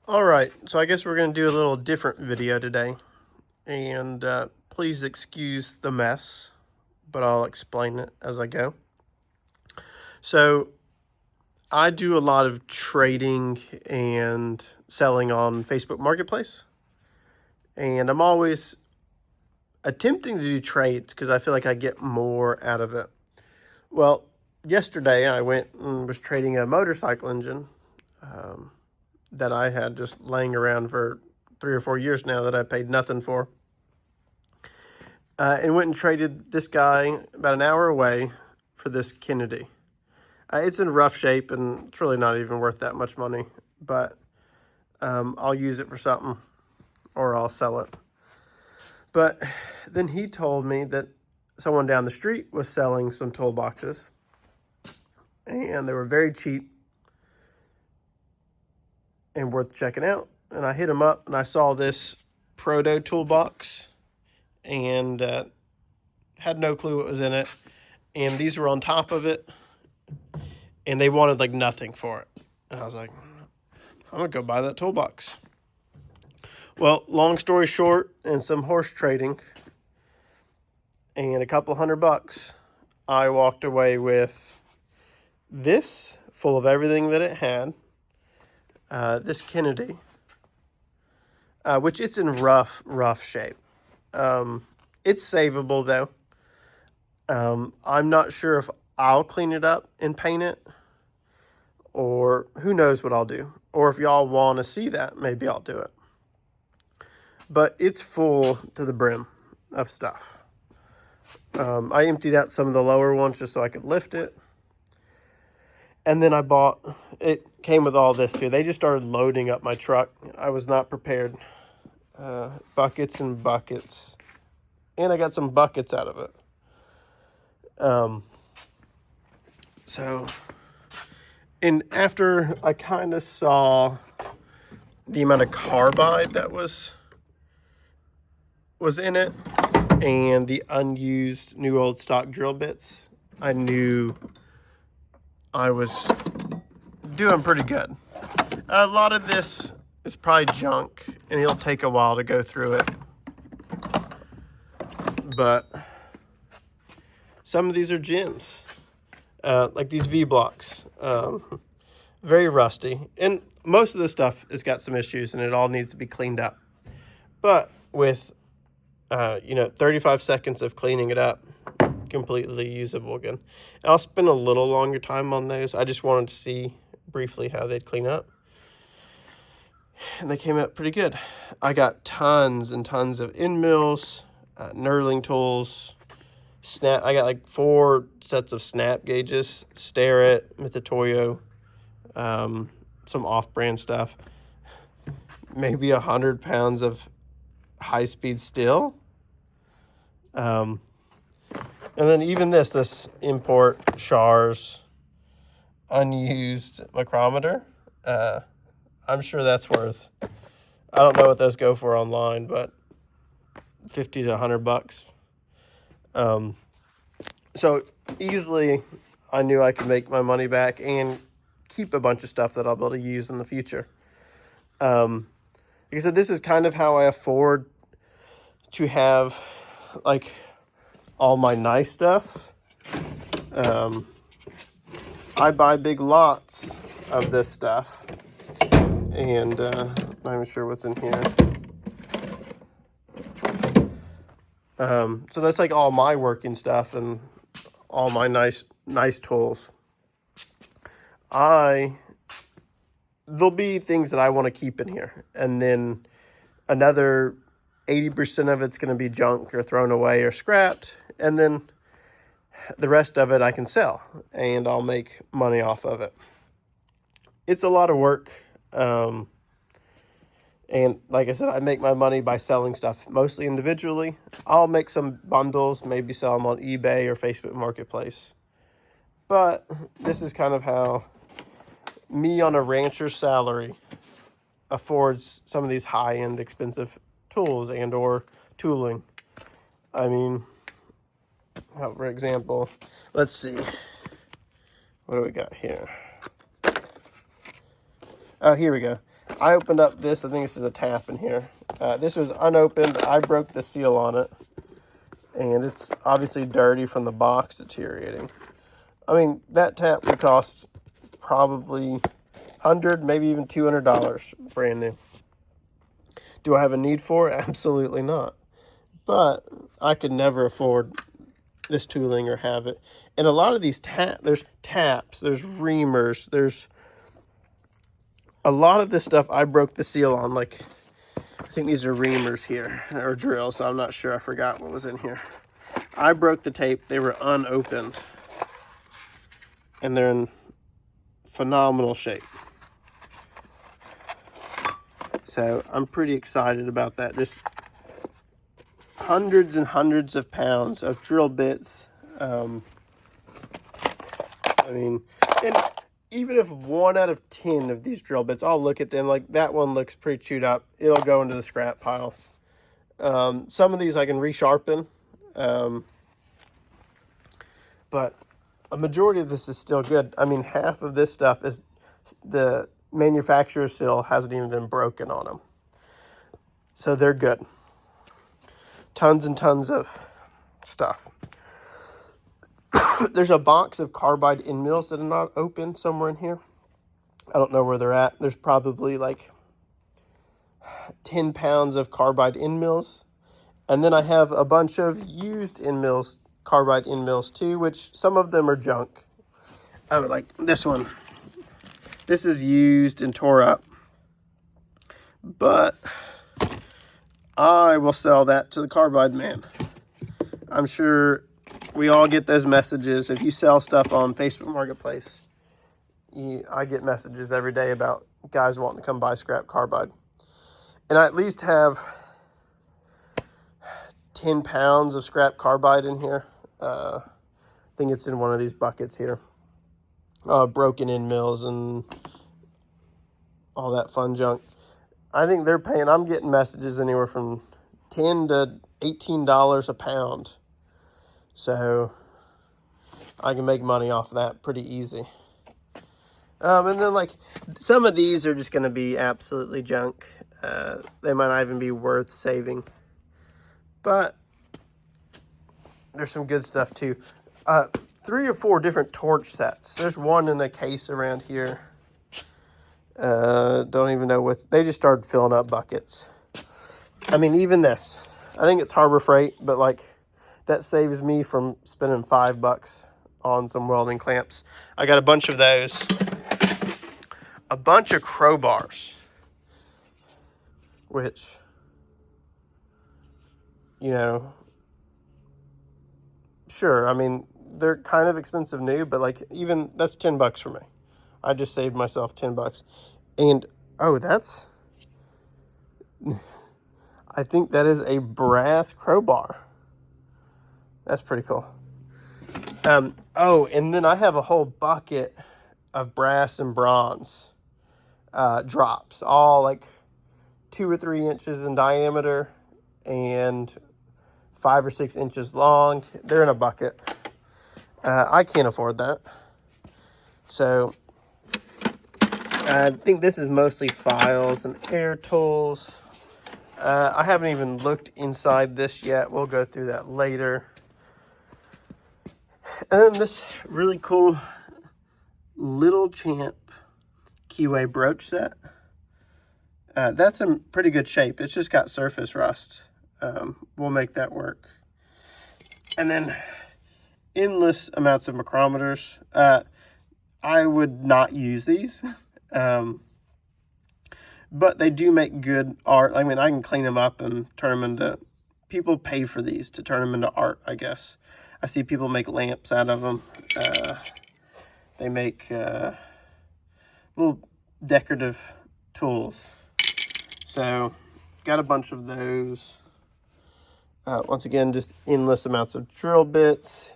All right, so I guess we're going to do a little different video today. And please excuse the mess, but I'll explain it as I go. So I do a lot of trading and selling on Facebook Marketplace. And I'm always attempting to do trades because I feel like I get more out of it. Well, yesterday I went and was trading a motorcycle engine that I had just laying around for 3 or 4 years now that I paid nothing for. And went and traded this guy about an hour away for this Kennedy. It's in rough shape and it's really not even worth that much money, but I'll use it for something or I'll sell it. But then he told me that someone down the street was selling some toolboxes and they were very cheap and worth checking out. And I hit him up and I saw this Proto toolbox and had no clue what was in it. And these were on top of it and they wanted like nothing for it. And I was like, I'm gonna go buy that toolbox. Well, long story short, and some horse trading and a couple $100, I walked away with this full of everything that it had. This Kennedy, which it's in rough shape. It's savable though. I'm not sure if I'll clean it up and paint it, or who knows what I'll do. Or if y'all want to see that, maybe I'll do it. But it's full to the brim of stuff. I emptied out some of the lower ones just so I could lift it. And then I bought, it came with all this too. They just started loading up my truck. I was not prepared. Buckets and buckets. And I got some buckets out of it. And after I kind of saw the amount of carbide that was in it and the unused new old stock drill bits, I knew I was doing pretty good. A lot of this is probably junk and it'll take a while to go through it. But some of these are gems. Like these V-blocks. Very rusty. And most of the stuff has got some issues and it all needs to be cleaned up. But with 35 seconds of cleaning it up, completely usable again. And I'll spend a little longer time on those. I just wanted to see briefly how they'd clean up. And they came out pretty good. I got tons and tons of end mills, knurling tools, I got like 4 sets of snap gauges, Starrett, Mitutoyo, some off-brand stuff, maybe 100 pounds of high-speed steel. And then even this import Shars unused micrometer. I'm sure that's worth, I don't know what those go for online, but $50 to $100. So easily I knew I could make my money back and keep a bunch of stuff that I'll be able to use in the future. Like I said, this is kind of how I afford to have like all my nice stuff. I buy big lots of this stuff and not even sure what's in here. So that's like all my working stuff and all my nice tools. There'll be things that I want to keep in here, and then another 80% of it's going to be junk or thrown away or scrapped, and then the rest of it I can sell and I'll make money off of it. It's a lot of work. And like I said, I make my money by selling stuff mostly individually. I'll make some bundles, maybe sell them on eBay or Facebook Marketplace. But this is kind of how me on a rancher's salary affords some of these high-end expensive tools and or tooling. I mean, for example, let's see. What do we got here? Oh, here we go. I opened up this. I think this is a tap in here. This was unopened. I broke the seal on it. And it's obviously dirty from the box deteriorating. I mean, that tap would cost probably $100, maybe even $200 brand new. Do I have a need for it? Absolutely not. But I could never afford this tooling or have it. And a lot of these there's taps, there's reamers, there's a lot of this stuff I broke the seal on. Like, I think these are reamers here, or drills, so I'm not sure. I forgot what was in here. I broke the tape. They were unopened. And they're in phenomenal shape. So I'm pretty excited about that. Just hundreds and hundreds of pounds of drill bits. I mean, and even if 1 out of 10 of these drill bits, I'll look at them like that one looks pretty chewed up. It'll go into the scrap pile. Some of these I can resharpen. But a majority of this is still good. I mean, half of this stuff is the manufacturer still hasn't even been broken on them. So they're good. Tons and tons of stuff. There's a box of carbide end mills that are not open somewhere in here. I don't know where they're at. There's probably like 10 pounds of carbide end mills. And then I have a bunch of used end mills, carbide end mills too, which some of them are junk. Oh, like this one. This is used and tore up. But I will sell that to the carbide man. I'm sure we all get those messages. If you sell stuff on Facebook Marketplace, I get messages every day about guys wanting to come buy scrap carbide. And I at least have 10 pounds of scrap carbide in here. I think it's in one of these buckets here. Broken end mills and all that fun junk. I think they're paying, I'm getting messages anywhere from $10 to $18 a pound. So I can make money off of that pretty easy. And then like some of these are just going to be absolutely junk. They might not even be worth saving. But there's some good stuff too. 3 or 4 different torch sets. There's one in the case around here. Don't even know what, they just started filling up buckets. I mean, even this, I think it's Harbor Freight, but like that saves me from spending $5 on some welding clamps. I got a bunch of those, a bunch of crowbars, which, you know, sure, I mean, they're kind of expensive new, but like even that's $10 for me. I just saved myself $10. And oh, that's, I think that is a brass crowbar. That's pretty cool. Oh, and then I have a whole bucket of brass and bronze drops, all like 2 or 3 inches in diameter and 5 or 6 inches long. They're in a bucket. I can't afford that. So I think this is mostly files and air tools. I haven't even looked inside this yet. We'll go through that later. And then this really cool Little Champ keyway brooch set. That's in pretty good shape. It's just got surface rust. We'll make that work. And then endless amounts of micrometers. I would not use these. But they do make good art. I mean, I can clean them up and turn them into, people pay for these to turn them into art, I guess. I see people make lamps out of them. They make little decorative tools. So, got a bunch of those. Once again, just endless amounts of drill bits.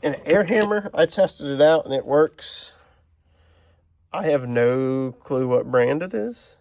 An air hammer, I tested it out and it works. I have no clue what brand it is.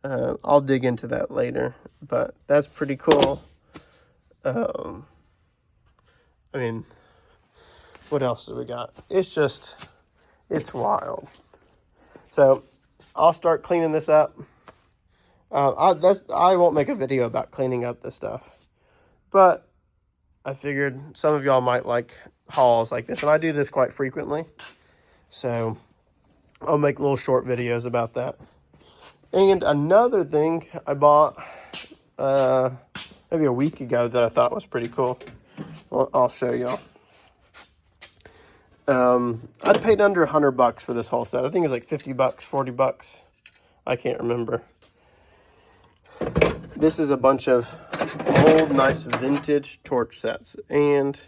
I'll dig into that later, but that's pretty cool. I mean, what else do we got? It's wild. So I'll start cleaning this up. I won't make a video about cleaning up this stuff, but I figured some of y'all might like hauls like this, and I do this quite frequently, so I'll make little short videos about that. And another thing I bought maybe a week ago that I thought was pretty cool. Well, I'll show y'all. I paid under $100 for this whole set. I think it was like 50 bucks, 40 bucks. I can't remember. This is a bunch of old, nice vintage torch sets. And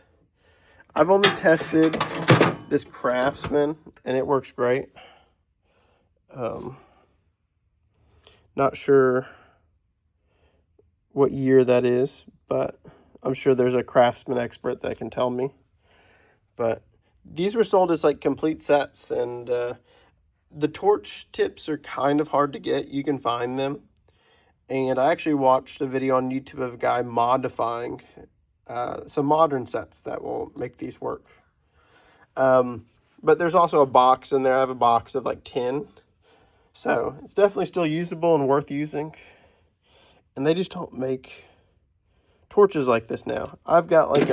I've only tested this Craftsman, and it works great. Not sure what year that is, but I'm sure there's a Craftsman expert that can tell me. But these were sold as like complete sets, and the torch tips are kind of hard to get. You can find them. And I actually watched a video on YouTube of a guy modifying some modern sets that will make these work. But there's also a box in there. I have a box of like 10. So it's definitely still usable and worth using. And they just don't make torches like this now. I've got like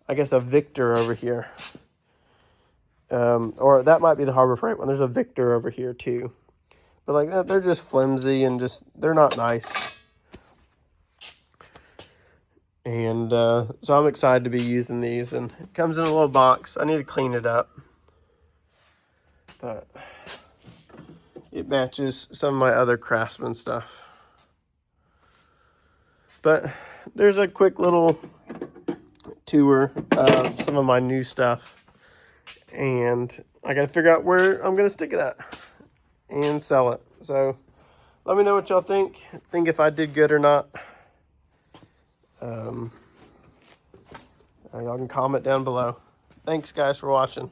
I guess a Victor over here. Or that might be the Harbor Freight one. There's a Victor over here too. But like that, they're just flimsy and they're not nice. And so I'm excited to be using these. And it comes in a little box. I need to clean it up. But it matches some of my other Craftsman stuff. But there's a quick little tour of some of my new stuff. And I got to figure out where I'm going to stick it at and sell it. So let me know what y'all think if I did good or not. Y'all can comment down below. Thanks guys for watching.